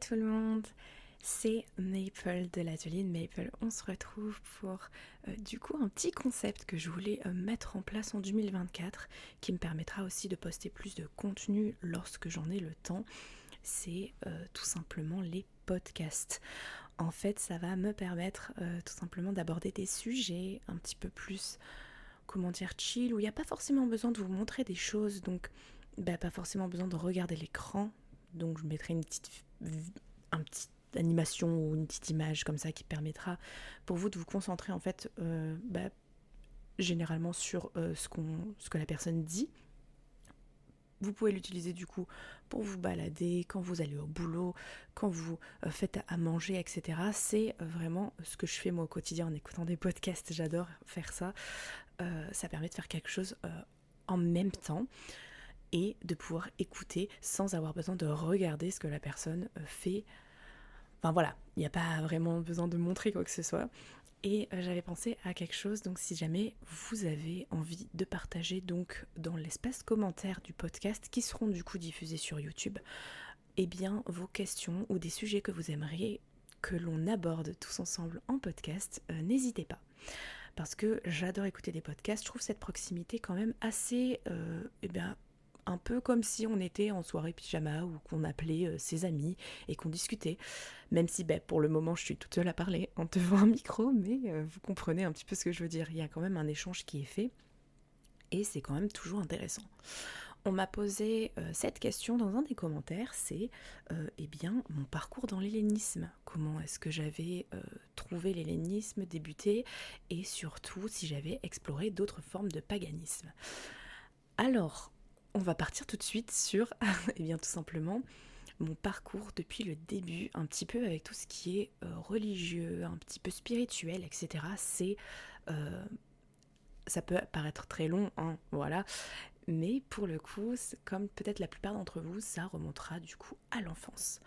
tout le monde, c'est Maple de l'atelier de Maple. On se retrouve pour du coup un petit concept que je voulais mettre en place en 2024 qui me permettra aussi de poster plus de contenu lorsque j'en ai le temps. C'est tout simplement les podcasts. En fait, ça va me permettre tout simplement d'aborder des sujets un petit peu plus, comment dire, chill, où il n'y a pas forcément besoin de vous montrer des choses, donc pas forcément besoin de regarder l'écran. Donc je mettrai une petite animation ou une petite image comme ça qui permettra pour vous de vous concentrer en fait généralement sur ce que la personne dit. Vous pouvez l'utiliser du coup pour vous balader, quand vous allez au boulot, quand vous faites à manger, etc. C'est vraiment ce que je fais moi au quotidien en écoutant des podcasts. J'adore faire ça. Ça permet de faire quelque chose en même temps et de pouvoir écouter sans avoir besoin de regarder ce que la personne fait. Enfin voilà, il n'y a pas vraiment besoin de montrer quoi que ce soit. Et j'avais pensé à quelque chose, donc si jamais vous avez envie de partager donc dans l'espace commentaire du podcast qui seront du coup diffusés sur YouTube, eh bien vos questions ou des sujets que vous aimeriez que l'on aborde tous ensemble en podcast, n'hésitez pas. Parce que j'adore écouter des podcasts, je trouve cette proximité quand même assez un peu comme si on était en soirée pyjama ou qu'on appelait ses amis et qu'on discutait. Même si pour le moment je suis toute seule à parler en devant un micro, mais vous comprenez un petit peu ce que je veux dire. Il y a quand même un échange qui est fait et c'est quand même toujours intéressant. On m'a posé cette question dans un des commentaires, c'est mon parcours dans l'hellénisme. Comment est-ce que j'avais trouvé l'hellénisme, débuté, et surtout si j'avais exploré d'autres formes de paganisme. Alors, on va partir tout de suite sur, tout simplement, mon parcours depuis le début, un petit peu avec tout ce qui est religieux, un petit peu spirituel, etc. Ça peut paraître très long, hein, voilà. Mais pour le coup, comme peut-être la plupart d'entre vous, ça remontera du coup à l'enfance.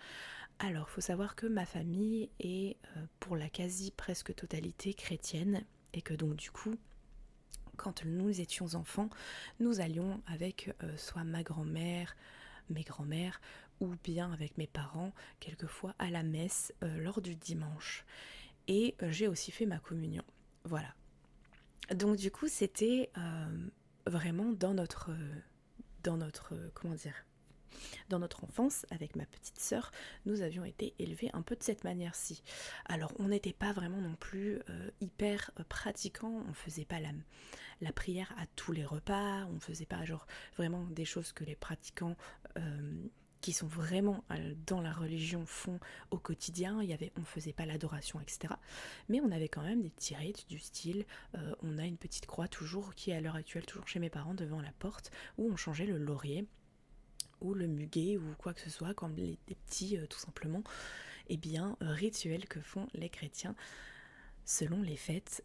Alors, il faut savoir que ma famille est pour la quasi presque totalité chrétienne et que donc du coup, quand nous étions enfants, nous allions avec soit ma grand-mère, mes grands-mères, ou bien avec mes parents, quelquefois à la messe lors du dimanche. Et j'ai aussi fait ma communion. Voilà. Donc du coup, c'était vraiment dans notre enfance, avec ma petite sœur, nous avions été élevés un peu de cette manière-ci. Alors, on n'était pas vraiment non plus hyper pratiquants, on faisait pas la prière à tous les repas, on faisait pas genre vraiment des choses que les pratiquants qui sont vraiment dans la religion font au quotidien. On faisait pas l'adoration, etc. Mais on avait quand même des petits rites du style, on a une petite croix toujours qui est à l'heure actuelle toujours chez mes parents devant la porte où on changeait le laurier ou le muguet ou quoi que ce soit, comme des petits tout simplement rituels que font les chrétiens selon les fêtes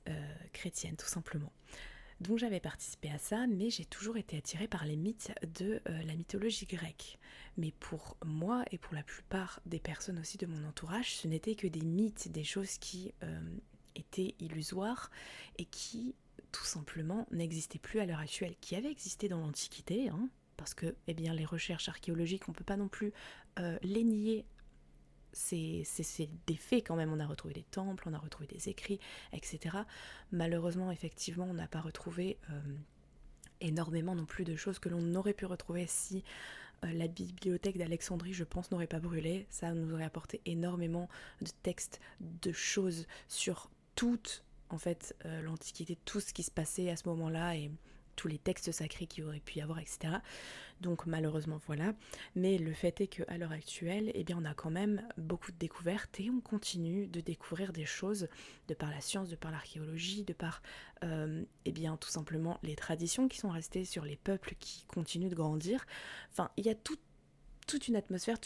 chrétiennes tout simplement. Donc j'avais participé à ça, mais j'ai toujours été attirée par les mythes de la mythologie grecque. Mais pour moi et pour la plupart des personnes aussi de mon entourage, ce n'étaient que des mythes, des choses qui étaient illusoires et qui tout simplement n'existaient plus à l'heure actuelle, qui avaient existé dans l'Antiquité, hein, parce que les recherches archéologiques, on ne peut pas non plus les nier. C'est des faits quand même, on a retrouvé des temples, on a retrouvé des écrits, etc. Malheureusement, effectivement, on n'a pas retrouvé énormément non plus de choses que l'on aurait pu retrouver si la bibliothèque d'Alexandrie, je pense, n'aurait pas brûlé. Ça nous aurait apporté énormément de textes, de choses sur toute l'Antiquité, tout ce qui se passait à ce moment-là et tous les textes sacrés qu'il aurait pu y avoir, etc. Donc malheureusement voilà, mais le fait est qu'à l'heure actuelle, on a quand même beaucoup de découvertes et on continue de découvrir des choses de par la science, de par l'archéologie, de par tout simplement les traditions qui sont restées sur les peuples qui continuent de grandir. Enfin, il y a toute une atmosphère,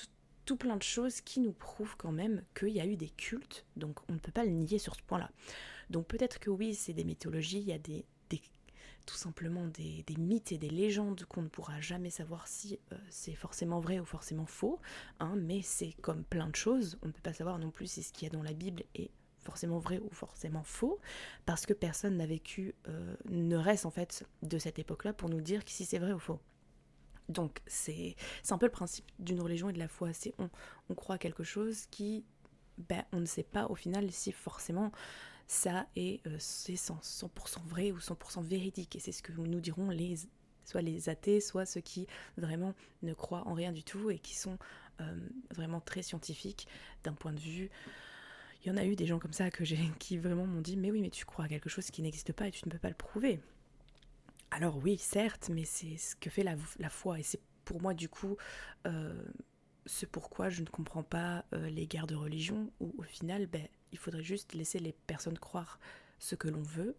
tout plein de choses qui nous prouvent quand même qu'il y a eu des cultes, donc on ne peut pas le nier sur ce point-là. Donc peut-être que oui, c'est des mythologies, il y a tout simplement des mythes et des légendes qu'on ne pourra jamais savoir si c'est forcément vrai ou forcément faux, hein, mais c'est comme plein de choses, on ne peut pas savoir non plus si ce qu'il y a dans la Bible est forcément vrai ou forcément faux, parce que personne n'a vécu, ne reste en fait de cette époque-là pour nous dire si c'est vrai ou faux. Donc c'est un peu le principe d'une religion et de la foi, c'est on croit à quelque chose qui, on ne sait pas au final si forcément ça est c'est 100% vrai ou 100% véridique, et c'est ce que nous diront soit les athées, soit ceux qui vraiment ne croient en rien du tout et qui sont vraiment très scientifiques d'un point de vue. Il y en a eu des gens comme ça qui vraiment m'ont dit mais oui, mais tu crois à quelque chose qui n'existe pas et tu ne peux pas le prouver. Alors oui, certes, mais c'est ce que fait la foi, et c'est pour moi du coup euh, ce pourquoi je ne comprends pas les guerres de religion, où au final il faudrait juste laisser les personnes croire ce que l'on veut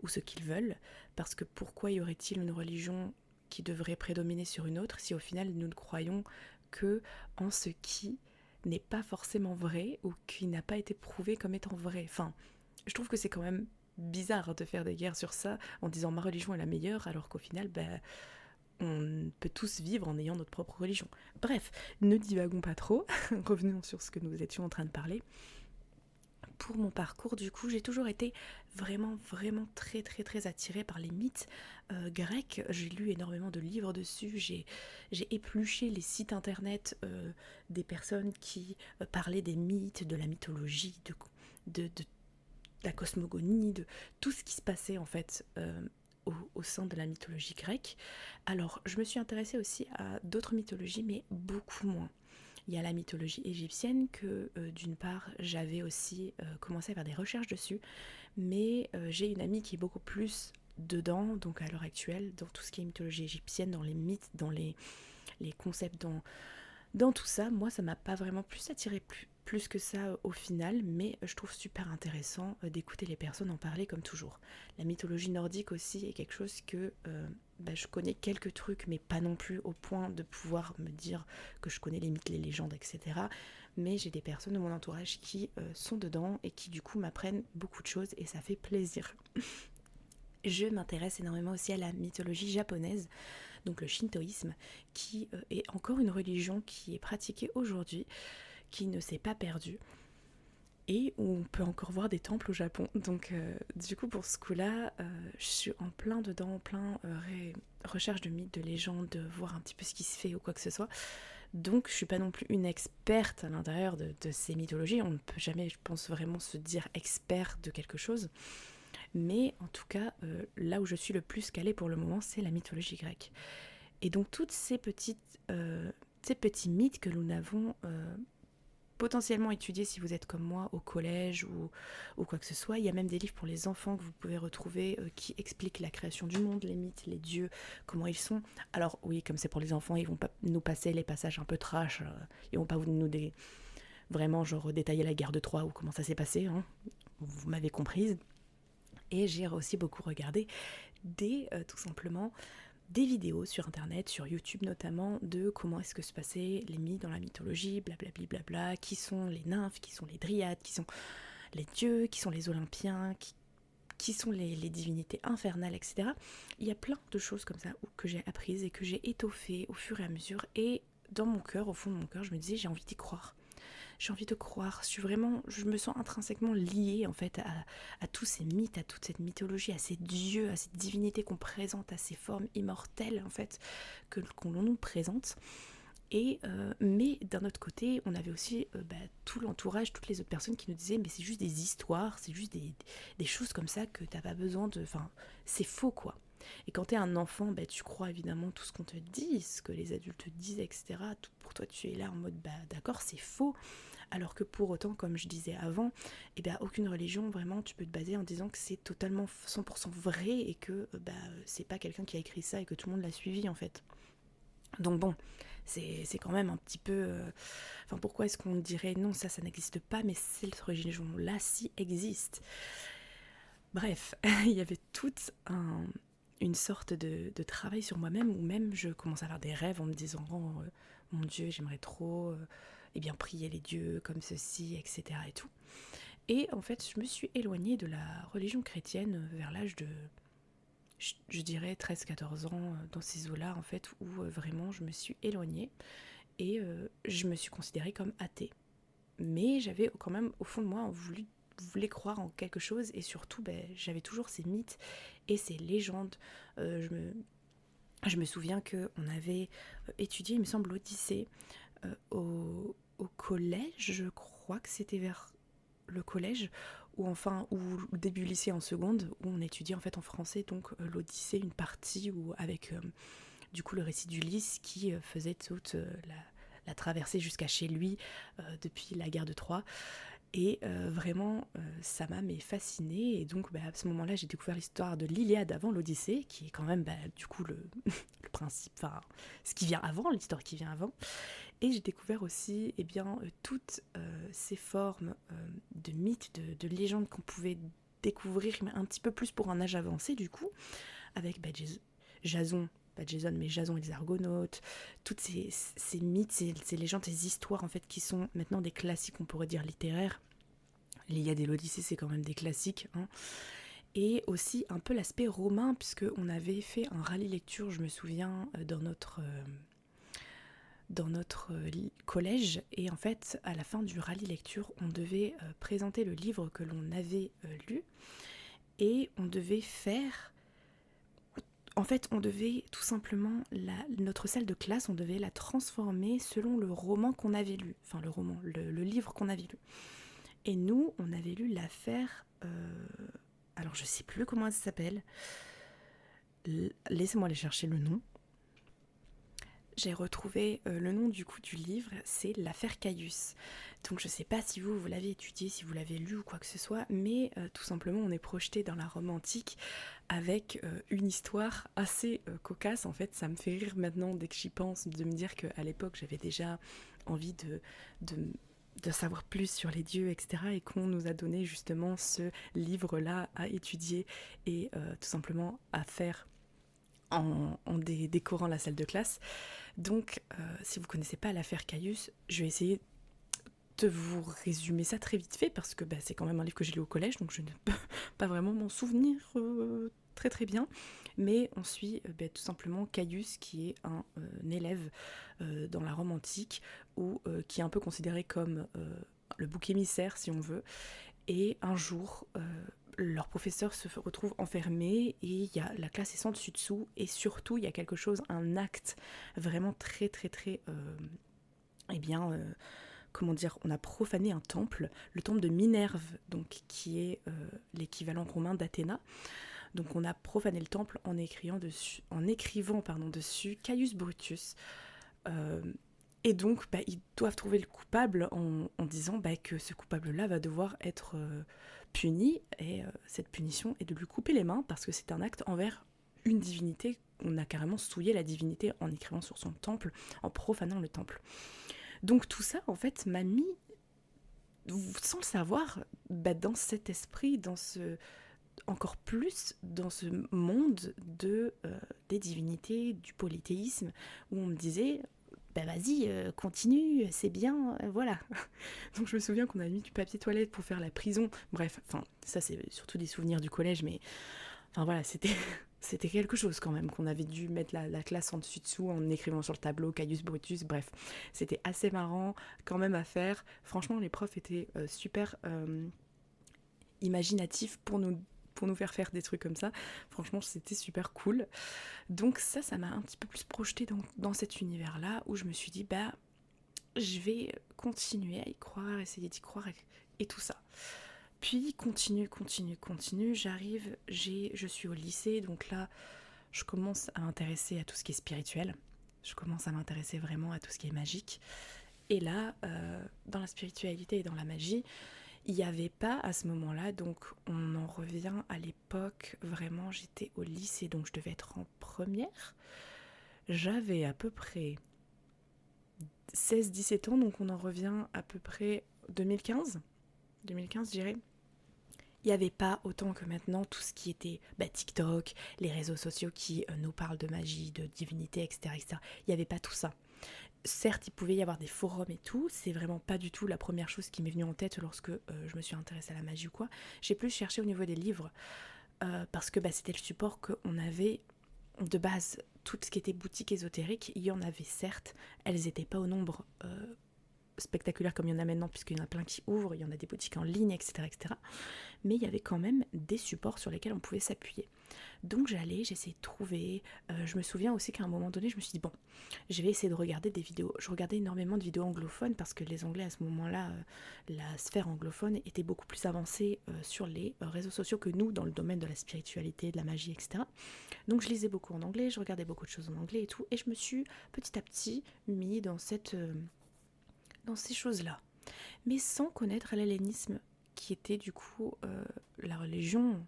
ou ce qu'ils veulent, parce que pourquoi y aurait-il une religion qui devrait prédominer sur une autre si au final nous ne croyons que en ce qui n'est pas forcément vrai ou qui n'a pas été prouvé comme étant vrai. Enfin, je trouve que c'est quand même bizarre de faire des guerres sur ça en disant ma religion est la meilleure, alors qu'au final on peut tous vivre en ayant notre propre religion. Bref, ne divagons pas trop, revenons sur ce que nous étions en train de parler. Pour mon parcours, du coup, j'ai toujours été vraiment, vraiment très, très, très attirée par les mythes grecs. J'ai lu énormément de livres dessus, j'ai épluché les sites internet des personnes qui parlaient des mythes, de la mythologie, de la cosmogonie, de tout ce qui se passait en fait au sein de la mythologie grecque. Alors, je me suis intéressée aussi à d'autres mythologies, mais beaucoup moins. Il y a la mythologie égyptienne que d'une part j'avais aussi commencé à faire des recherches dessus, mais j'ai une amie qui est beaucoup plus dedans, donc à l'heure actuelle, dans tout ce qui est mythologie égyptienne, dans les mythes, dans les concepts, dans tout ça. Moi ça m'a pas vraiment plus attiré plus que ça au final, mais je trouve super intéressant d'écouter les personnes en parler comme toujours. La mythologie nordique aussi est quelque chose que je connais quelques trucs, mais pas non plus au point de pouvoir me dire que je connais les mythes, les légendes, etc. Mais j'ai des personnes de mon entourage qui sont dedans et qui du coup m'apprennent beaucoup de choses et ça fait plaisir. Je m'intéresse énormément aussi à la mythologie japonaise, donc le shintoïsme, qui est encore une religion qui est pratiquée aujourd'hui, qui ne s'est pas perdue, et où on peut encore voir des temples au Japon. Donc du coup pour ce coup-là, je suis en plein dedans, en plein recherche de mythes, de légendes, de voir un petit peu ce qui se fait ou quoi que ce soit. Donc je suis pas non plus une experte à l'intérieur de ces mythologies, on ne peut jamais, je pense, vraiment se dire expert de quelque chose. Mais en tout cas, là où je suis le plus calée pour le moment, c'est la mythologie grecque. Et donc toutes ces petits mythes que nous n'avons potentiellement étudier si vous êtes comme moi au collège ou quoi que ce soit. Il y a même des livres pour les enfants que vous pouvez retrouver qui expliquent la création du monde, les mythes, les dieux, comment ils sont. Alors oui, comme c'est pour les enfants, ils vont pas nous passer les passages un peu trash, ils vont pas vraiment genre détailler la guerre de Troie ou comment ça s'est passé, hein. Vous m'avez comprise. Et j'ai aussi beaucoup regardé tout simplement des vidéos sur internet, sur YouTube notamment, de comment est-ce que se passaient les mythes dans la mythologie, blablabla, blabla, qui sont les nymphes, qui sont les dryades, qui sont les dieux, qui sont les olympiens, qui sont les divinités infernales, etc. Il y a plein de choses comme ça que j'ai apprises et que j'ai étoffées au fur et à mesure, et dans mon cœur, au fond de mon cœur, je me disais j'ai envie d'y croire. J'ai envie de croire, je me sens intrinsèquement liée en fait à tous ces mythes, à toute cette mythologie, à ces dieux, à ces divinités qu'on présente, à ces formes immortelles en fait qu'on nous présente. Et mais d'un autre côté, on avait aussi tout l'entourage, toutes les autres personnes qui nous disaient mais c'est juste des histoires, c'est juste des choses comme ça que t'as pas besoin de... Enfin, c'est faux quoi. Et quand t'es un enfant, tu crois évidemment tout ce qu'on te dit, ce que les adultes disent, etc. Tout, pour toi, tu es là en mode d'accord, c'est faux. Alors que pour autant, comme je disais avant, aucune religion, vraiment, tu peux te baser en disant que c'est totalement 100% vrai et que c'est pas quelqu'un qui a écrit ça et que tout le monde l'a suivi en fait. Donc bon, c'est quand même un petit peu... pourquoi est-ce qu'on dirait non, ça n'existe pas, mais cette religion-là, si, existe. Bref, il y avait une sorte de travail sur moi-même, où même je commence à avoir des rêves en me disant mon Dieu, j'aimerais trop prier les dieux comme ceci, etc. et tout. Et en fait, je me suis éloignée de la religion chrétienne vers l'âge de, je dirais 13-14 ans, dans ces eaux-là, en fait, où vraiment je me suis éloignée et je me suis considérée comme athée. Mais j'avais quand même, au fond de moi, voulais croire en quelque chose, et surtout, j'avais toujours ces mythes et ces légendes. Je me souviens qu'on avait étudié, il me semble, l'Odyssée au collège, je crois que c'était vers le collège, ou le début lycée en seconde, où on étudiait en fait en français, donc l'Odyssée, une partie où, avec du coup le récit d'Ulysse qui faisait toute la traversée jusqu'à chez lui depuis la guerre de Troie. Et vraiment, ça m'a fascinée. Et donc, à ce moment-là, j'ai découvert l'histoire de l'Iliade avant l'Odyssée, qui est quand même, du coup, le principe, enfin, ce qui vient avant, l'histoire qui vient avant. Et j'ai découvert aussi, toutes ces formes de mythes, de légendes qu'on pouvait découvrir, mais un petit peu plus pour un âge avancé, du coup, avec Jason, pas Jason, mais Jason et les Argonautes, toutes ces mythes, ces légendes, ces histoires en fait qui sont maintenant des classiques, on pourrait dire littéraires. L'Iliade et l'Odyssée, c'est quand même des classiques, hein. Et aussi un peu l'aspect romain, puisqu'on avait fait un rallye lecture, je me souviens, dans notre collège. Et en fait, à la fin du rallye lecture, on devait présenter le livre que l'on avait lu. Et on devait faire... En fait, on devait tout simplement, notre salle de classe, on devait la transformer selon le roman qu'on avait lu. Enfin, le livre qu'on avait lu. Et nous, on avait lu l'affaire... alors, je sais plus comment elle s'appelle. Laissez-moi aller chercher le nom. J'ai retrouvé le nom du coup du livre, c'est l'affaire Caius. Donc je sais pas si vous l'avez étudié, si vous l'avez lu ou quoi que ce soit, mais tout simplement on est projeté dans la Rome antique avec une histoire assez cocasse. En fait, ça me fait rire maintenant dès que j'y pense, de me dire qu'à l'époque j'avais déjà envie de savoir plus sur les dieux, etc. Et qu'on nous a donné justement ce livre-là à étudier et tout simplement à faire en décorant la salle de classe. Donc, si vous ne connaissez pas l'affaire Caius, je vais essayer de vous résumer ça très vite fait, parce que c'est quand même un livre que j'ai lu au collège, donc je ne peux pas vraiment m'en souvenir très très bien. Mais on suit tout simplement Caius, qui est un élève dans la Rome antique, ou qui est un peu considéré comme le bouc émissaire, si on veut. Et un jour, leur professeur se retrouve enfermé et la classe est sans dessus dessous, et surtout il y a quelque chose, un acte vraiment très très très comment dire, on a profané un temple, le temple de Minerve, donc qui est l'équivalent romain d'Athéna. Donc on a profané le temple en écrivant dessus Caius Brutus. Euh, et donc ils doivent trouver le coupable en disant que ce coupable-là va devoir être puni, et cette punition est de lui couper les mains, parce que c'est un acte envers une divinité. On a carrément souillé la divinité en écrivant sur son temple, en profanant le temple. Donc tout ça, en fait, m'a mis, sans le savoir, dans cet esprit, encore plus dans ce monde des divinités, du polythéisme, où on me disait... vas-y, continue, c'est bien, voilà. Donc je me souviens qu'on a mis du papier toilette pour faire la prison. Bref, ça c'est surtout des souvenirs du collège, mais voilà, c'était quelque chose quand même, qu'on avait dû mettre la classe en dessus-dessous en écrivant sur le tableau Caius Brutus. Bref, c'était assez marrant quand même à faire. Franchement, les profs étaient super imaginatifs pour nous faire des trucs comme ça. Franchement, c'était super cool. Donc ça m'a un petit peu plus projetée dans cet univers-là, où je me suis dit, je vais continuer à y croire, essayer d'y croire et tout ça. Puis continue, je suis au lycée, donc là, je commence à m'intéresser à tout ce qui est spirituel. Je commence à m'intéresser vraiment à tout ce qui est magique. Et là, dans la spiritualité et dans la magie, il n'y avait pas à ce moment-là, donc on en revient à l'époque, vraiment j'étais au lycée, donc je devais être en première. J'avais à peu près 16-17 ans, donc on en revient à peu près 2015, je dirais. Il n'y avait pas autant que maintenant tout ce qui était TikTok, les réseaux sociaux qui nous parlent de magie, de divinité, etc. etc. Il n'y avait pas tout ça. Certes, il pouvait y avoir des forums et tout, c'est vraiment pas du tout la première chose qui m'est venue en tête lorsque je me suis intéressée à la magie ou quoi. J'ai plus cherché au niveau des livres, parce que c'était le support qu'on avait de base. Tout ce qui était boutique ésotérique, il y en avait certes, elles n'étaient pas au nombre spectaculaire comme il y en a maintenant, puisqu'il y en a plein qui ouvrent, il y en a des boutiques en ligne, etc., etc. Mais il y avait quand même des supports sur lesquels on pouvait s'appuyer. Donc j'essayais de trouver. Je me souviens aussi qu'à un moment donné, je me suis dit, bon, je vais essayer de regarder des vidéos. Je regardais énormément de vidéos anglophones parce que les Anglais, à ce moment-là, la sphère anglophone était beaucoup plus avancée sur les réseaux sociaux que nous, dans le domaine de la spiritualité, de la magie, etc. Donc je lisais beaucoup en anglais, je regardais beaucoup de choses en anglais et tout, et je me suis petit à petit mis dans ces choses-là. Mais sans connaître l'hellénisme, qui était du coup la religion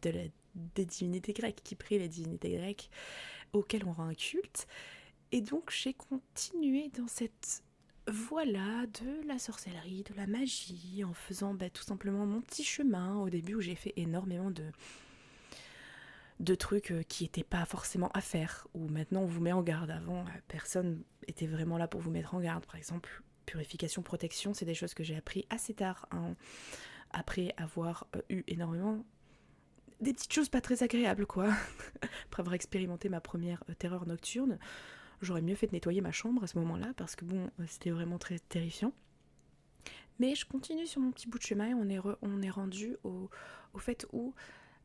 des divinités grecques, qui prie les divinités grecques auxquelles on rend un culte. Et donc j'ai continué dans cette voie-là de la sorcellerie, de la magie, en faisant tout simplement mon petit chemin au début où j'ai fait énormément de trucs qui n'étaient pas forcément à faire, où maintenant on vous met en garde. Avant, personne était vraiment là pour vous mettre en garde. Par exemple, purification, protection, c'est des choses que j'ai appris assez tard, hein, après avoir eu énormément des petites choses pas très agréables, quoi. Après avoir expérimenté ma première terreur nocturne, j'aurais mieux fait de nettoyer ma chambre à ce moment-là, parce que bon, c'était vraiment très terrifiant. Mais je continue sur mon petit bout de chemin et on est rendu au fait où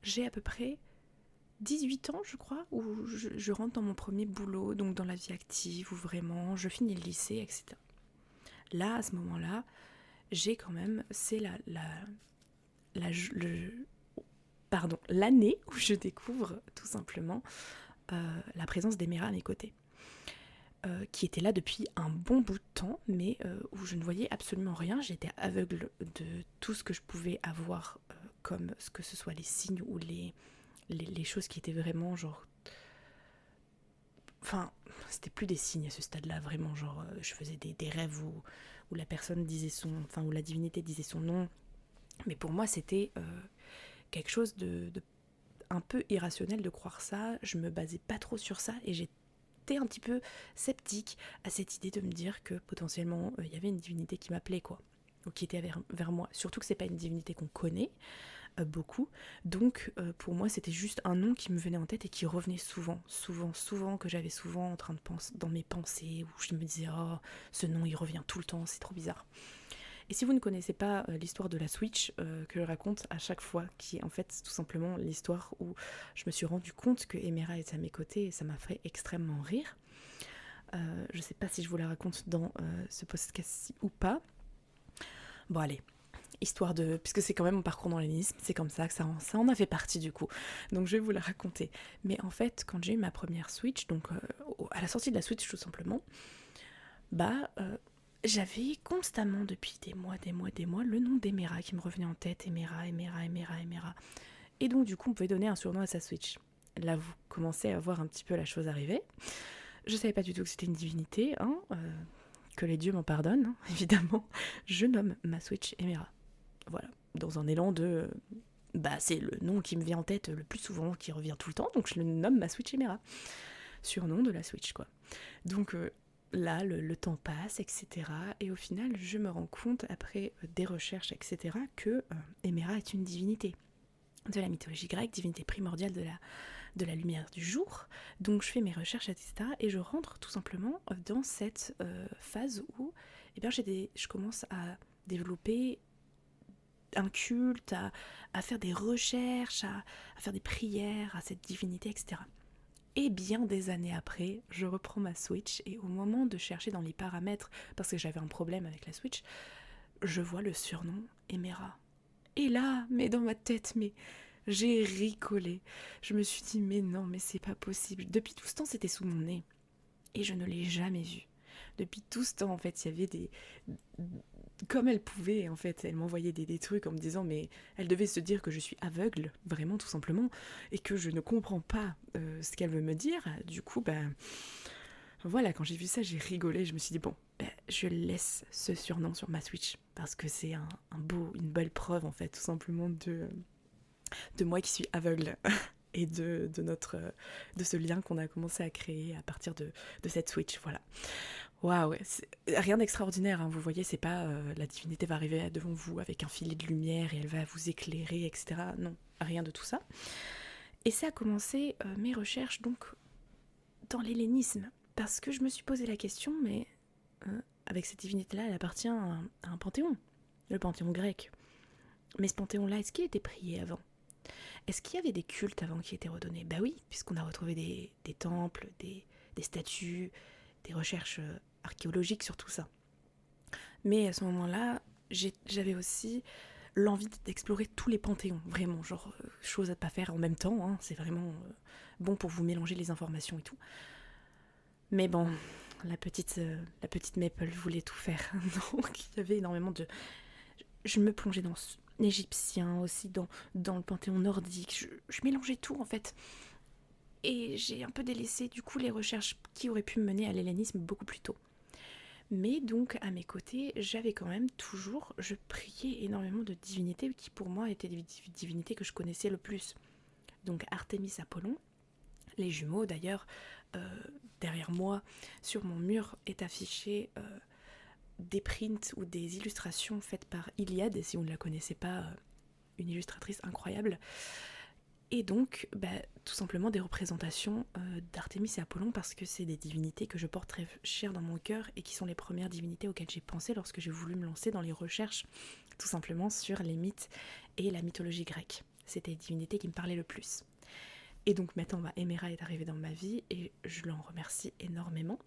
j'ai à peu près 18 ans, je crois, où je rentre dans mon premier boulot, donc dans la vie active, où vraiment je finis le lycée, etc. Là, à ce moment-là, j'ai quand même, c'est l'année où je découvre tout simplement la présence d'Emera à mes côtés. Qui était là depuis un bon bout de temps, mais où je ne voyais absolument rien. J'étais aveugle de tout ce que je pouvais avoir, comme ce que ce soit les signes ou les choses qui étaient vraiment genre... Enfin, c'était plus des signes à ce stade-là, vraiment, genre, je faisais des rêves où la personne disait où la divinité disait son nom. Mais pour moi, c'était quelque chose de un peu irrationnel de croire ça. Je me basais pas trop sur ça et j'étais un petit peu sceptique à cette idée de me dire que potentiellement il y avait une divinité qui m'appelait, quoi, ou qui était vers moi. Surtout que c'est pas une divinité qu'on connaît beaucoup, donc pour moi c'était juste un nom qui me venait en tête et qui revenait souvent, que j'avais souvent en train de penser dans mes pensées, où je me disais oh ce nom il revient tout le temps, c'est trop bizarre. Et si vous ne connaissez pas l'histoire de la Switch que je raconte à chaque fois, qui est en fait tout simplement l'histoire où je me suis rendu compte que Emera était à mes côtés et ça m'a fait extrêmement rire. Je sais pas si je vous la raconte dans ce podcast-ci ou pas. Bon allez, histoire de... puisque c'est quand même mon parcours dans l'hellénisme, c'est comme ça que ça en a fait partie du coup. Donc je vais vous la raconter. Mais en fait, quand j'ai eu ma première Switch, donc à la sortie de la Switch tout simplement, j'avais constamment depuis des mois, le nom d'Emera qui me revenait en tête. Emera. Et donc du coup, on pouvait donner un surnom à sa Switch. Là, vous commencez à voir un petit peu la chose arriver. Je savais pas du tout que c'était une divinité, hein, que les dieux m'en pardonnent, hein, évidemment. Je nomme ma Switch Emera. Voilà, dans un élan de... c'est le nom qui me vient en tête le plus souvent, qui revient tout le temps, donc je le nomme ma Switch Emera. Surnom de la Switch, quoi. Donc là, le temps passe, etc. Et au final, je me rends compte, après des recherches, etc., que Emera est une divinité de la mythologie grecque, divinité primordiale de la lumière du jour. Donc je fais mes recherches, etc. Et je rentre tout simplement dans cette phase où je commence à développer un culte, à faire des recherches, à faire des prières à cette divinité, etc. Et bien des années après, je reprends ma Switch et au moment de chercher dans les paramètres, parce que j'avais un problème avec la Switch, je vois le surnom Emera. Et là, mais dans ma tête, mais j'ai rigolé. Je me suis dit, mais non, mais c'est pas possible. Depuis tout ce temps, c'était sous mon nez. Et je ne l'ai jamais vu. Depuis tout ce temps, en fait, il y avait des... Comme elle pouvait, en fait, elle m'envoyait des trucs en me disant, mais elle devait se dire que je suis aveugle, vraiment, tout simplement, et que je ne comprends pas ce qu'elle veut me dire. Du coup, voilà, quand j'ai vu ça, j'ai rigolé. Je me suis dit, bon, je laisse ce surnom sur ma Switch, parce que c'est une belle preuve, en fait, tout simplement, de moi qui suis aveugle. Et de ce lien qu'on a commencé à créer à partir de cette Switch, voilà. Waouh, rien d'extraordinaire, hein, vous voyez, c'est pas la divinité va arriver devant vous avec un filet de lumière et elle va vous éclairer, etc. Non, rien de tout ça. Et ça a commencé mes recherches donc dans l'hellénisme, parce que je me suis posé la question, mais avec cette divinité-là, elle appartient à un panthéon, le panthéon grec. Mais ce panthéon-là, est-ce qu'il était prié avant ? Est-ce qu'il y avait des cultes avant qui étaient redonnés? Bah oui, puisqu'on a retrouvé des temples, des statues, des recherches archéologiques sur tout ça. Mais à ce moment-là, j'avais aussi l'envie d'explorer tous les panthéons, vraiment, genre chose à ne pas faire en même temps, hein, c'est vraiment bon pour vous mélanger les informations et tout. Mais bon, la petite Maple voulait tout faire, donc il y avait énormément de... Je me plongeais dans l'égyptien aussi, dans le panthéon nordique, je mélangeais tout en fait. Et j'ai un peu délaissé du coup les recherches qui auraient pu me mener à l'hellénisme beaucoup plus tôt. Mais donc à mes côtés, j'avais quand même toujours, je priais énormément de divinités qui pour moi étaient des divinités que je connaissais le plus. Donc Artémis, Apollon, les jumeaux d'ailleurs, derrière moi, sur mon mur est affiché des prints ou des illustrations faites par Iliade, et si vous ne la connaissez pas, une illustratrice incroyable. Et donc, tout simplement des représentations d'Artémis et Apollon parce que c'est des divinités que je porte très chères dans mon cœur et qui sont les premières divinités auxquelles j'ai pensé lorsque j'ai voulu me lancer dans les recherches tout simplement sur les mythes et la mythologie grecque. C'était les divinités qui me parlaient le plus. Et donc maintenant, Héméra est arrivée dans ma vie et je l'en remercie énormément.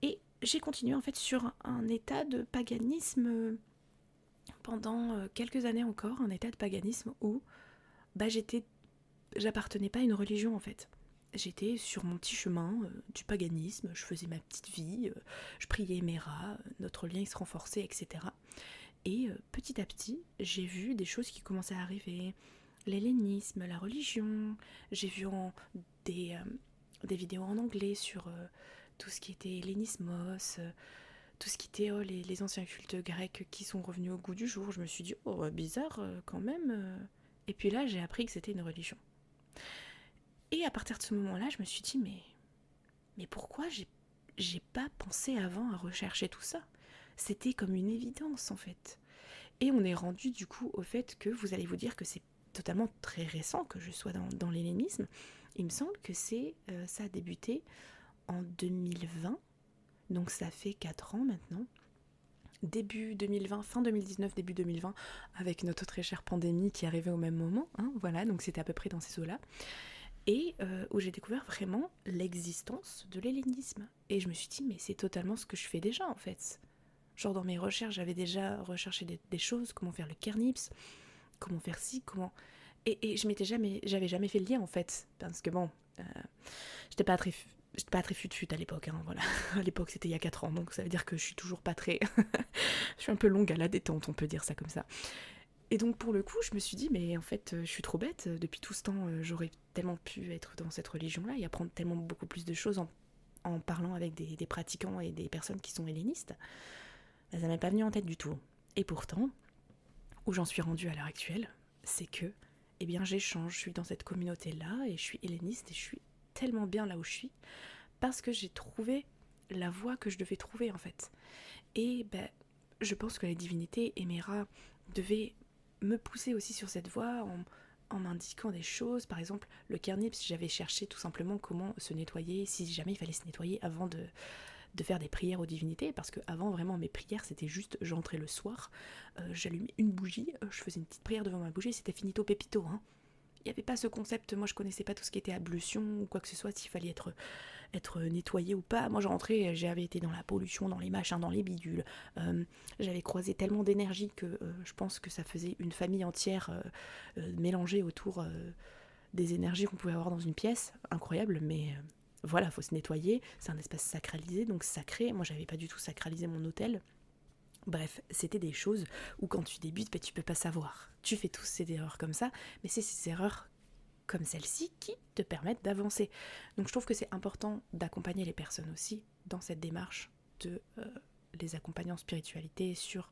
Et j'ai continué en fait sur un état de paganisme pendant quelques années encore, un état de paganisme où j'appartenais pas à une religion en fait. J'étais sur mon petit chemin du paganisme, je faisais ma petite vie, je priais Héméra, notre lien se renforçait, etc. Et petit à petit, j'ai vu des choses qui commençaient à arriver. L'hellénisme, la religion, j'ai vu des vidéos en anglais sur tout ce qui était hellénismos, tout ce qui était les anciens cultes grecs qui sont revenus au goût du jour. Je me suis dit, bizarre quand même. Et puis là, j'ai appris que c'était une religion. Et à partir de ce moment-là, je me suis dit, mais pourquoi j'ai pas pensé avant à rechercher tout ça? C'était comme une évidence en fait. Et on est rendu du coup au fait que vous allez vous dire que c'est totalement très récent que je sois dans l'hellénisme. Il me semble que ça a débuté en 2020, donc ça fait 4 ans maintenant. Début 2020, fin 2019, début 2020, avec notre très chère pandémie qui arrivait au même moment, hein, voilà, donc c'était à peu près dans ces eaux-là. Et où j'ai découvert vraiment l'existence de l'hellénisme. Et je me suis dit, mais c'est totalement ce que je fais déjà en fait. Genre dans mes recherches, j'avais déjà recherché des choses, comment faire le kernips, comment faire ci, comment... Et j'avais jamais fait le lien en fait, parce que bon, j'étais pas très fut-fut à l'époque, hein, voilà. À l'époque c'était il y a 4 ans, donc ça veut dire que je suis toujours pas très... je suis un peu longue à la détente, on peut dire ça comme ça. Et donc pour le coup, je me suis dit, mais en fait, je suis trop bête. Depuis tout ce temps, j'aurais tellement pu être dans cette religion-là et apprendre tellement beaucoup plus de choses en parlant avec des pratiquants et des personnes qui sont hellénistes. Ça m'est pas venu en tête du tout. Et pourtant, où j'en suis rendue à l'heure actuelle, c'est que, eh bien, j'échange, je suis dans cette communauté-là et je suis helléniste et je suis tellement bien là où je suis parce que j'ai trouvé la voie que je devais trouver en fait. Et je pense que la divinité Héméra devait me pousser aussi sur cette voie en m'indiquant des choses. Par exemple, le kernips, j'avais cherché tout simplement comment se nettoyer, si jamais il fallait se nettoyer avant de faire des prières aux divinités, parce que avant vraiment mes prières c'était juste j'entrais le soir, j'allumais une bougie, je faisais une petite prière devant ma bougie et c'était finito pepito, hein. Il n'y avait pas ce concept, moi je connaissais pas tout ce qui était ablution ou quoi que ce soit, s'il fallait être nettoyé ou pas. Moi j'entrais, j'avais été dans la pollution, dans les machins, dans les bidules. J'avais croisé tellement d'énergie que je pense que ça faisait une famille entière mélangée autour des énergies qu'on pouvait avoir dans une pièce. Incroyable, mais voilà, faut se nettoyer. C'est un espace sacralisé, donc sacré. Moi j'avais pas du tout sacralisé mon hôtel. Bref, c'était des choses où quand tu débutes, tu peux pas savoir. Tu fais tous ces erreurs comme ça, mais c'est ces erreurs comme celle-ci qui te permettent d'avancer. Donc je trouve que c'est important d'accompagner les personnes aussi dans cette démarche de les accompagner en spiritualité sur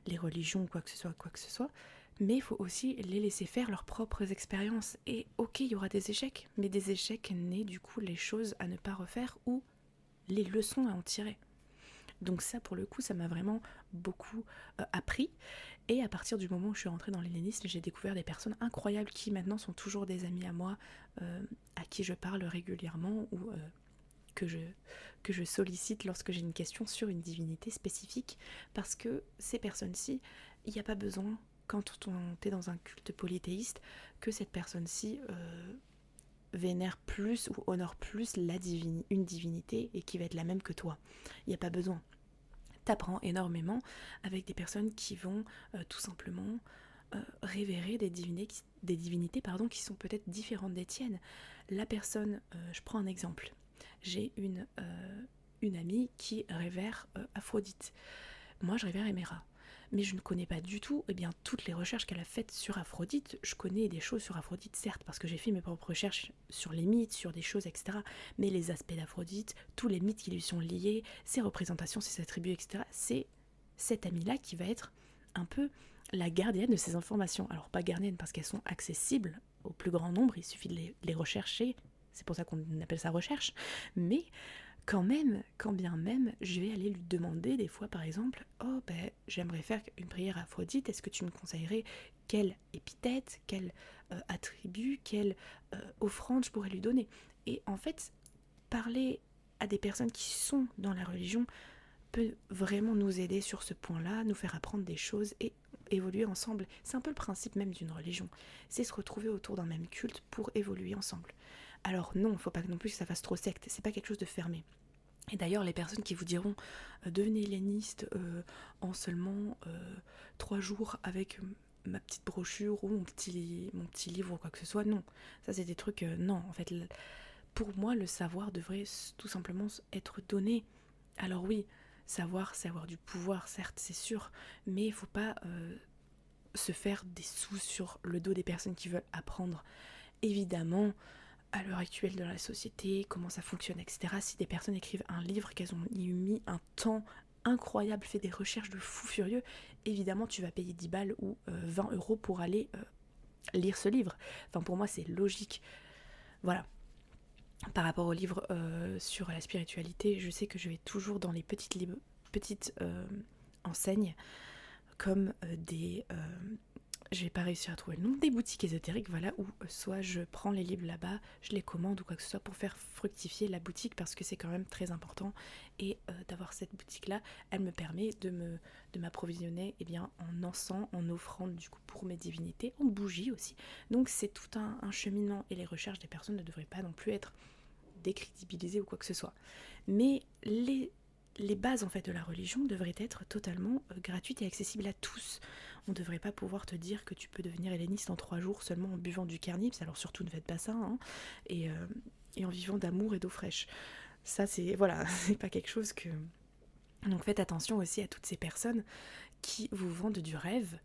les religions, quoi que ce soit. Mais il faut aussi les laisser faire leurs propres expériences. Et ok, il y aura des échecs, mais des échecs nés du coup les choses à ne pas refaire ou les leçons à en tirer. Donc ça, pour le coup, ça m'a vraiment beaucoup appris. Et à partir du moment où je suis rentrée dans l'hellénisme, j'ai découvert des personnes incroyables qui maintenant sont toujours des amis à moi, à qui je parle régulièrement ou que je sollicite lorsque j'ai une question sur une divinité spécifique. Parce que ces personnes-ci, il n'y a pas besoin quand on est dans un culte polythéiste, que cette personne-ci vénère plus ou honore plus une divinité et qui va être la même que toi. Il n'y a pas besoin. T'apprends énormément avec des personnes qui vont tout simplement révérer des divinités qui sont peut-être différentes des tiennes. La personne, je prends un exemple, j'ai une amie qui révère Aphrodite. Moi, je révère Héméra. Mais je ne connais pas du tout toutes les recherches qu'elle a faites sur Aphrodite. Je connais des choses sur Aphrodite, certes, parce que j'ai fait mes propres recherches sur les mythes, sur des choses, etc. Mais les aspects d'Aphrodite, tous les mythes qui lui sont liés, ses représentations, ses attributs, etc., c'est cette amie-là qui va être un peu la gardienne de ces informations. Alors, pas gardienne parce qu'elles sont accessibles au plus grand nombre, il suffit de les rechercher. C'est pour ça qu'on appelle ça recherche. Mais quand bien même, je vais aller lui demander des fois, par exemple, oh ben, j'aimerais faire une prière à Aphrodite, est-ce que tu me conseillerais quelle épithète, quel attribut, quelle offrande je pourrais lui donner? Et en fait, parler à des personnes qui sont dans la religion peut vraiment nous aider sur ce point-là, nous faire apprendre des choses et évoluer ensemble. C'est un peu le principe même d'une religion, c'est se retrouver autour d'un même culte pour évoluer ensemble. Alors non, il ne faut pas non plus que ça fasse trop secte, c'est pas quelque chose de fermé. Et d'ailleurs, les personnes qui vous diront devenez helléniste en seulement 3 jours avec ma petite brochure ou mon petit livre ou quoi que ce soit, non. Ça, c'est des trucs, non. En fait, pour moi, le savoir devrait tout simplement être donné. Alors oui, savoir, c'est avoir du pouvoir, certes, c'est sûr, mais il ne faut pas se faire des sous sur le dos des personnes qui veulent apprendre. Évidemment, à l'heure actuelle de la société, comment ça fonctionne, etc. Si des personnes écrivent un livre, qu'elles ont mis un temps incroyable, fait des recherches de fou furieux, évidemment tu vas payer 10 balles ou 20 euros pour aller lire ce livre. Enfin pour moi c'est logique. Voilà. Par rapport au livre sur la spiritualité, je sais que je vais toujours dans les petites enseignes comme des... je vais pas réussir à trouver le nom, des boutiques ésotériques, voilà, où soit je prends les livres là-bas, je les commande ou quoi que ce soit pour faire fructifier la boutique parce que c'est quand même très important et d'avoir cette boutique-là, elle me permet de m'approvisionner en encens, en offrande du coup pour mes divinités, en bougies aussi. Donc c'est tout un cheminement et les recherches des personnes ne devraient pas non plus être décrédibilisées ou quoi que ce soit. Mais les bases en fait de la religion devraient être totalement gratuites et accessibles à tous. On ne devrait pas pouvoir te dire que tu peux devenir helléniste en 3 jours seulement en buvant du carnips, alors surtout ne faites pas ça, hein, et en vivant d'amour et d'eau fraîche. Ça c'est, voilà, c'est pas quelque chose que... Donc faites attention aussi à toutes ces personnes qui vous vendent du rêve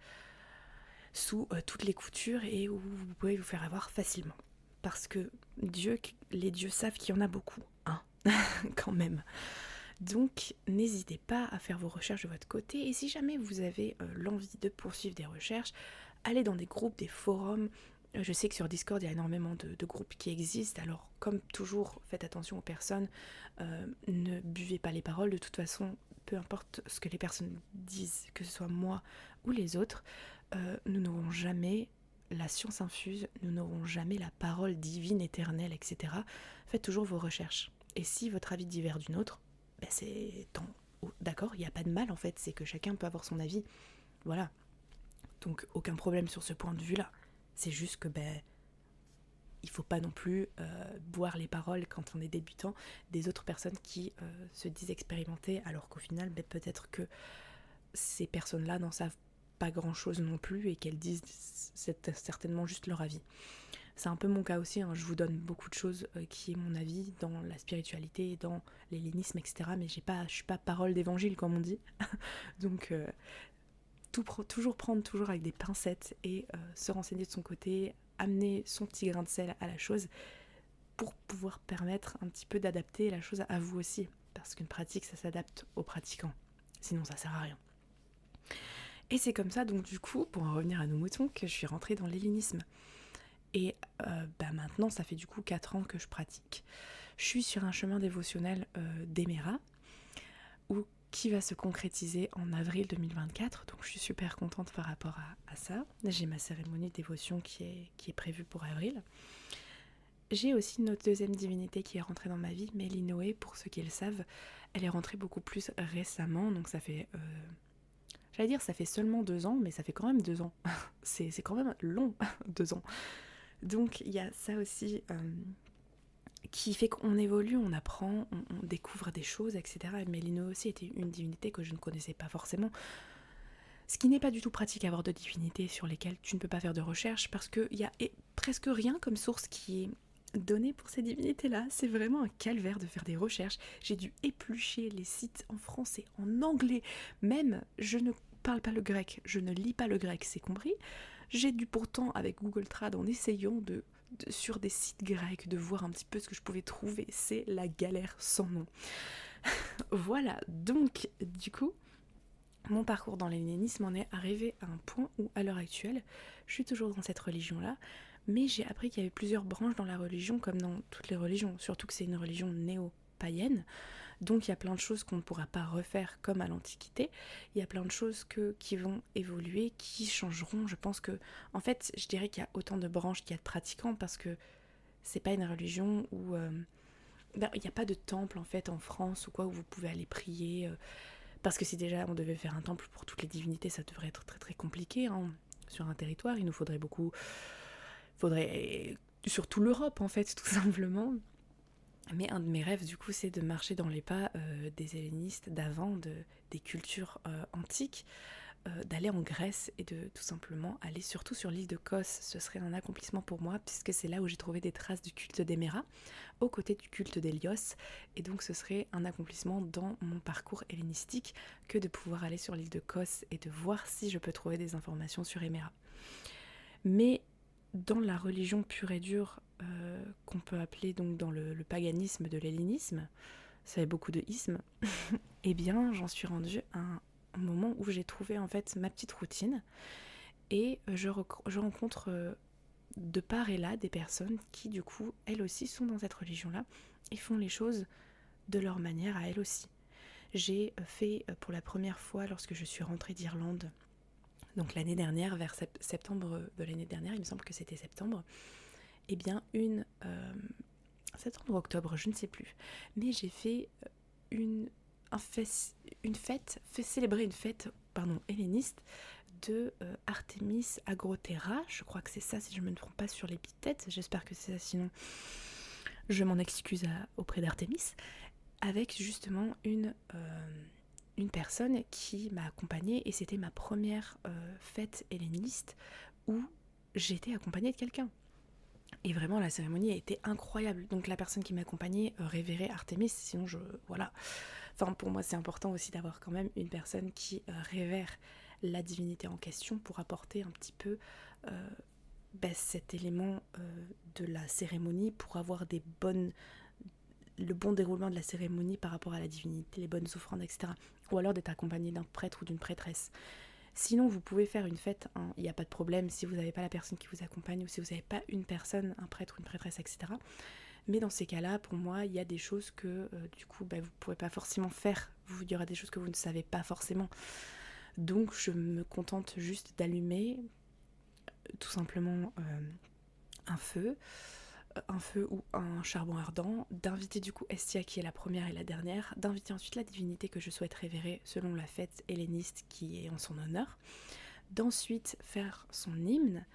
sous toutes les coutures et où vous pouvez vous faire avoir facilement. Parce que les dieux savent qu'il y en a beaucoup, hein, quand même. Donc n'hésitez pas à faire vos recherches de votre côté et si jamais vous avez l'envie de poursuivre des recherches, allez dans des groupes, des forums. Je sais que sur Discord il y a énormément de groupes qui existent, alors comme toujours faites attention aux personnes, ne buvez pas les paroles, de toute façon peu importe ce que les personnes disent, que ce soit moi ou les autres, nous n'aurons jamais la science infuse, nous n'aurons jamais la parole divine, éternelle, etc. Faites toujours vos recherches et si votre avis diffère d'une autre, ben c'est tant... D'accord, il n'y a pas de mal en fait, c'est que chacun peut avoir son avis. Voilà. Donc aucun problème sur ce point de vue-là. C'est juste que il faut pas non plus boire les paroles quand on est débutant des autres personnes qui se disent expérimentées, alors qu'au final, peut-être que ces personnes-là n'en savent pas grand-chose non plus et qu'elles disent certainement juste leur avis. C'est un peu mon cas aussi, hein. Je vous donne beaucoup de choses qui est mon avis dans la spiritualité, dans l'hellénisme, etc. Mais je suis pas parole d'évangile comme on dit. Donc toujours prendre toujours avec des pincettes et se renseigner de son côté, amener son petit grain de sel à la chose pour pouvoir permettre un petit peu d'adapter la chose à vous aussi. Parce qu'une pratique, ça s'adapte aux pratiquants. Sinon, ça sert à rien. Et c'est comme ça, donc du coup, pour en revenir à nos moutons, que je suis rentrée dans l'hellénisme. Et maintenant, ça fait du coup 4 ans que je pratique. Je suis sur un chemin dévotionnel d'Héméra, qui va se concrétiser en avril 2024. Donc je suis super contente par rapport à ça. J'ai ma cérémonie de dévotion qui est prévue pour avril. J'ai aussi une autre deuxième divinité qui est rentrée dans ma vie, Mélinoé, pour ceux qui le savent. Elle est rentrée beaucoup plus récemment, donc ça fait J'allais dire ça fait seulement 2 ans, mais ça fait quand même 2 ans. c'est quand même long, 2 ans. Donc il y a ça aussi qui fait qu'on évolue, on apprend, on découvre des choses, etc. Mais Lino aussi était une divinité que je ne connaissais pas forcément. Ce qui n'est pas du tout pratique à avoir de divinités sur lesquelles tu ne peux pas faire de recherche parce qu'il y a presque rien comme source qui est donnée pour ces divinités-là. C'est vraiment un calvaire de faire des recherches. J'ai dû éplucher les sites en français, en anglais. Même, je ne parle pas le grec, je ne lis pas le grec, c'est compris. J'ai dû pourtant, avec Google Trad, en essayant sur des sites grecs, de voir un petit peu ce que je pouvais trouver. C'est la galère sans nom. Voilà, donc, du coup, mon parcours dans l'hellénisme en est arrivé à un point où, à l'heure actuelle, je suis toujours dans cette religion-là, mais j'ai appris qu'il y avait plusieurs branches dans la religion, comme dans toutes les religions, surtout que c'est une religion néo-païenne, donc il y a plein de choses qu'on ne pourra pas refaire comme à l'Antiquité, il y a plein de choses qui vont évoluer, qui changeront. Je pense que, en fait, je dirais qu'il y a autant de branches qu'il y a de pratiquants, parce que c'est pas une religion où... il n'y a pas de temple, en fait, en France, ou quoi, où vous pouvez aller prier... Parce que si déjà on devait faire un temple pour toutes les divinités, ça devrait être très très compliqué hein. Sur un territoire. Il nous faudrait surtout l'Europe en fait, tout simplement. Mais un de mes rêves du coup, c'est de marcher dans les pas des hellénistes d'avant, des cultures antiques, d'aller en Grèce et de tout simplement aller surtout sur l'île de Kos. Ce serait un accomplissement pour moi puisque c'est là où j'ai trouvé des traces du culte d'Héméra, aux côtés du culte d'Hélios, et donc ce serait un accomplissement dans mon parcours hellénistique que de pouvoir aller sur l'île de Kos et de voir si je peux trouver des informations sur Héméra. Mais dans la religion pure et dure qu'on peut appeler donc dans le paganisme de l'hellénisme, ça fait beaucoup de ismes, eh bien j'en suis rendue à un moment où j'ai trouvé en fait ma petite routine et je rencontre de part et là des personnes qui du coup elles aussi sont dans cette religion là et font les choses de leur manière à elles aussi. J'ai fait pour la première fois lorsque je suis rentrée d'Irlande, donc l'année dernière, vers septembre de l'année dernière, il me semble que c'était septembre, eh bien septembre, octobre, je ne sais plus, mais j'ai fait célébrer une fête helléniste de Artemis Agrothera, je crois que c'est ça si je ne me trompe pas sur l'épithète, j'espère que c'est ça, sinon je m'en excuse auprès d'Artemis, avec justement une personne qui m'a accompagnée et c'était ma première fête helléniste où j'étais accompagnée de quelqu'un. Et vraiment la cérémonie a été incroyable. Donc la personne qui m'accompagnait révérait Artemis, sinon voilà. Enfin pour moi c'est important aussi d'avoir quand même une personne qui révère la divinité en question pour apporter un petit peu cet élément de la cérémonie, pour avoir le bon déroulement de la cérémonie par rapport à la divinité, les bonnes offrandes, etc. Ou alors d'être accompagné d'un prêtre ou d'une prêtresse. Sinon, vous pouvez faire une fête, il n'y a pas de problème si vous n'avez pas la personne qui vous accompagne ou si vous n'avez pas une personne, un prêtre ou une prêtresse, etc. Mais dans ces cas-là, pour moi, il y a des choses que du coup, vous ne pourrez pas forcément faire. Il y aura des choses que vous ne savez pas forcément. Donc, je me contente juste d'allumer tout simplement un feu ou un charbon ardent, d'inviter du coup Estia qui est la première et la dernière, d'inviter ensuite la divinité que je souhaite révérer selon la fête helléniste qui est en son honneur, d'ensuite faire son hymne,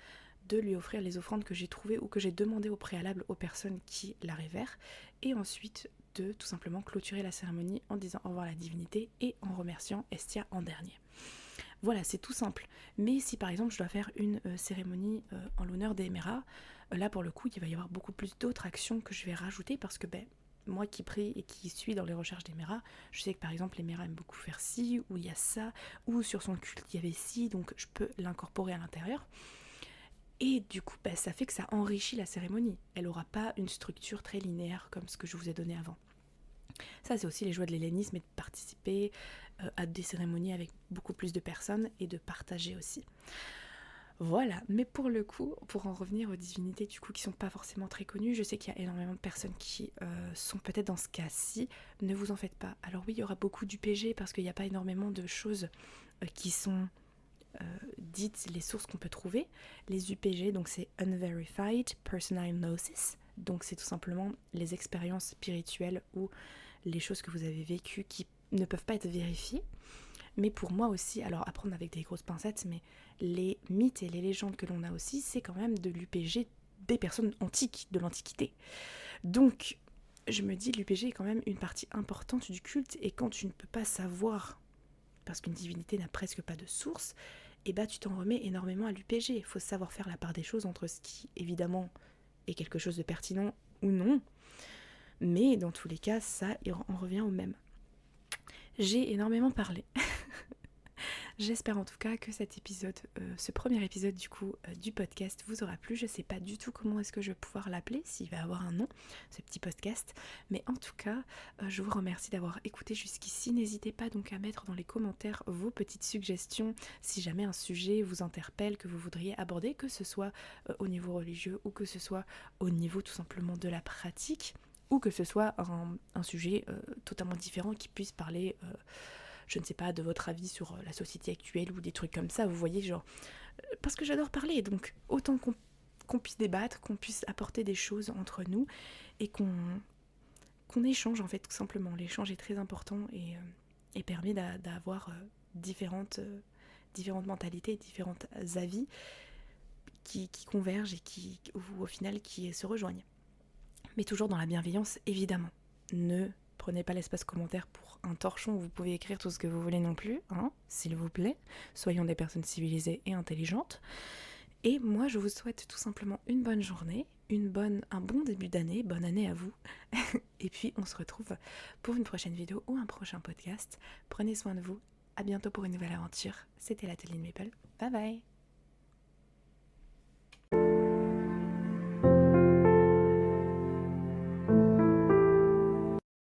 de lui offrir les offrandes que j'ai trouvées ou que j'ai demandées au préalable aux personnes qui la révèrent, et ensuite de tout simplement clôturer la cérémonie en disant au revoir à la divinité et en remerciant Estia en dernier. Voilà, c'est tout simple. Mais si par exemple je dois faire une cérémonie en l'honneur d'Héméra, là pour le coup il va y avoir beaucoup plus d'autres actions que je vais rajouter parce que moi qui prie et qui suis dans les recherches d'Héméra, je sais que par exemple Héméra aime beaucoup faire ci, ou il y a ça, ou sur son culte il y avait ci, donc je peux l'incorporer à l'intérieur. Et du coup ça fait que ça enrichit la cérémonie. Elle n'aura pas une structure très linéaire comme ce que je vous ai donné avant. Ça c'est aussi les joies de l'hellénisme, et de participer à des cérémonies avec beaucoup plus de personnes et de partager aussi. Voilà, mais pour le coup, pour en revenir aux divinités du coup qui sont pas forcément très connues, je sais qu'il y a énormément de personnes qui sont peut-être dans ce cas-ci, ne vous en faites pas. Alors oui, il y aura beaucoup d'UPG parce qu'il n'y a pas énormément de choses qui sont dites, les sources qu'on peut trouver. Les UPG, donc c'est Unverified Personal Gnosis, donc c'est tout simplement les expériences spirituelles ou les choses que vous avez vécues qui ne peuvent pas être vérifiées. mais pour moi aussi, alors à prendre avec des grosses pincettes, mais les mythes et les légendes que l'on a aussi, c'est quand même de l'UPG des personnes antiques, de l'Antiquité. Donc, je me dis, l'UPG est quand même une partie importante du culte, et quand tu ne peux pas savoir, parce qu'une divinité n'a presque pas de source, et bah tu t'en remets énormément à l'UPG. Il faut savoir faire la part des choses entre ce qui, évidemment, est quelque chose de pertinent ou non, mais dans tous les cas, ça, on revient au même. J'ai énormément parlé. J'espère en tout cas que cet épisode, ce premier épisode du podcast vous aura plu. Je sais pas du tout comment est-ce que je vais pouvoir l'appeler, s'il va avoir un nom, ce petit podcast. Mais en tout cas, je vous remercie d'avoir écouté jusqu'ici. N'hésitez pas donc à mettre dans les commentaires vos petites suggestions si jamais un sujet vous interpelle, que vous voudriez aborder, que ce soit au niveau religieux ou que ce soit au niveau tout simplement de la pratique, ou que ce soit un sujet totalement différent qui puisse parler... je ne sais pas, de votre avis sur la société actuelle ou des trucs comme ça, vous voyez, genre, parce que j'adore parler, donc autant qu'on puisse débattre, qu'on puisse apporter des choses entre nous, et qu'on échange en fait, tout simplement. L'échange est très important et permet d'avoir différentes mentalités, différents avis qui convergent et qui, au final, qui se rejoignent. Mais toujours dans la bienveillance, évidemment. Ne prenez pas l'espace commentaire pour un torchon où vous pouvez écrire tout ce que vous voulez non plus, hein, s'il vous plaît. Soyons des personnes civilisées et intelligentes. Et moi, je vous souhaite tout simplement une bonne journée, un bon début d'année, bonne année à vous. Et puis, on se retrouve pour une prochaine vidéo ou un prochain podcast. Prenez soin de vous. À bientôt pour une nouvelle aventure. C'était l'Atelier de Maple. Bye bye.